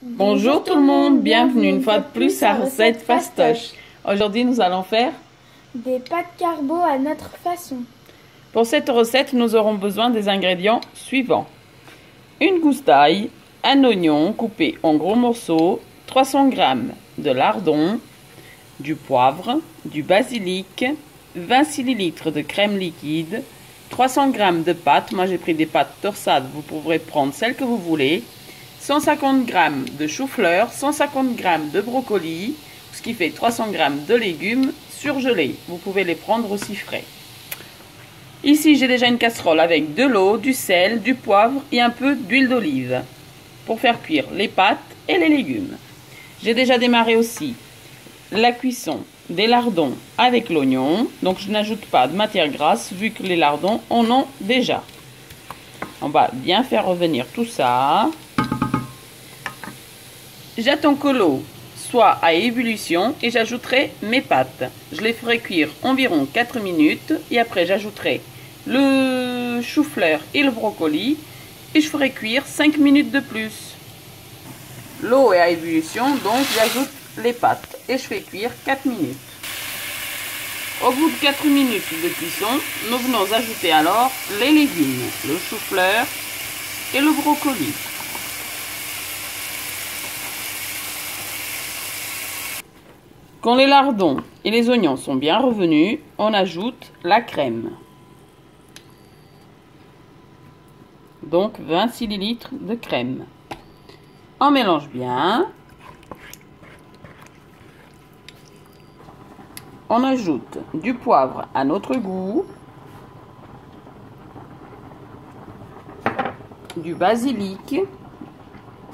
Bonjour tout le monde, bienvenue une fois de plus à Recette Fastoche. Aujourd'hui nous allons faire des pâtes carbo à notre façon. Pour cette recette, nous aurons besoin des ingrédients suivants. Une gousse d'ail, un oignon coupé en gros morceaux, 300 g de lardon, du poivre, du basilic, 20 cl de crème liquide, 300 g de pâtes, moi j'ai pris des pâtes torsades, vous pourrez prendre celles que vous voulez, 150 g de chou-fleur, 150 g de brocoli, ce qui fait 300 g de légumes surgelés. Vous pouvez les prendre aussi frais. Ici, j'ai déjà une casserole avec de l'eau, du sel, du poivre et un peu d'huile d'olive pour faire cuire les pâtes et les légumes. J'ai déjà démarré aussi la cuisson des lardons avec l'oignon. Donc, je n'ajoute pas de matière grasse vu que les lardons en ont déjà. On va bien faire revenir tout ça. J'attends que l'eau soit à ébullition et j'ajouterai mes pâtes. Je les ferai cuire environ 4 minutes et après j'ajouterai le chou-fleur et le brocoli et je ferai cuire 5 minutes de plus. L'eau est à ébullition, donc j'ajoute les pâtes et je fais cuire 4 minutes. Au bout de 4 minutes de cuisson, nous venons ajouter alors les légumes, le chou-fleur et le brocoli. Quand les lardons et les oignons sont bien revenus, on ajoute la crème. Donc 20 cl de crème. On mélange bien. On ajoute du poivre à notre goût. Du basilic.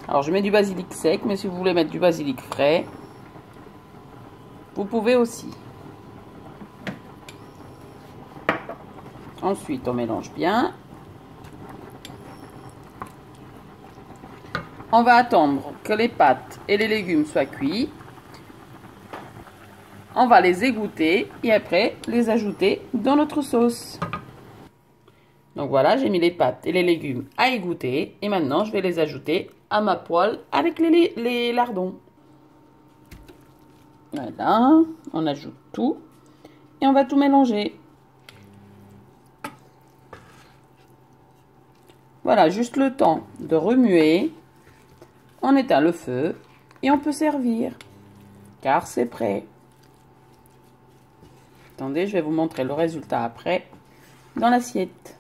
Alors je mets du basilic sec, mais si vous voulez mettre du basilic frais, vous pouvez aussi. Ensuite, on mélange bien. On va attendre que les pâtes et les légumes soient cuits. On va les égoutter et après les ajouter dans notre sauce. Donc voilà, j'ai mis les pâtes et les légumes à égoutter. Et maintenant, je vais les ajouter à ma poêle avec les lardons. Voilà, on ajoute tout et on va tout mélanger. Voilà, juste le temps de remuer. On éteint le feu et on peut servir car c'est prêt. Attendez, je vais vous montrer le résultat après dans l'assiette.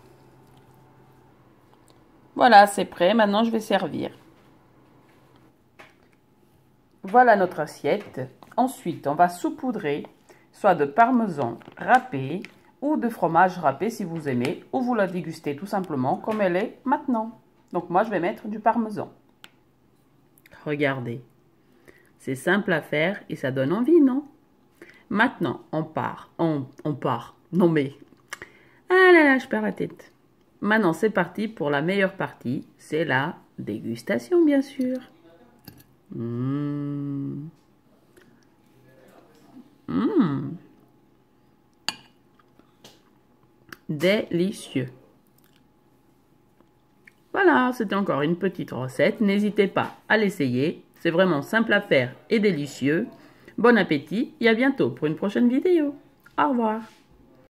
Voilà, c'est prêt. Maintenant, je vais servir. Voilà notre assiette. Ensuite, on va saupoudrer soit de parmesan râpé ou de fromage râpé si vous aimez, ou vous la dégustez tout simplement comme elle est maintenant. Donc moi, je vais mettre du parmesan. Regardez, c'est simple à faire et ça donne envie, non? Maintenant, on part. Non mais, ah là là, je perds la tête. Maintenant, c'est parti pour la meilleure partie, c'est la dégustation, bien sûr. Délicieux. Voilà, c'était encore une petite recette. N'hésitez pas à l'essayer. C'est vraiment simple à faire et délicieux. Bon appétit et à bientôt pour une prochaine vidéo. Au revoir.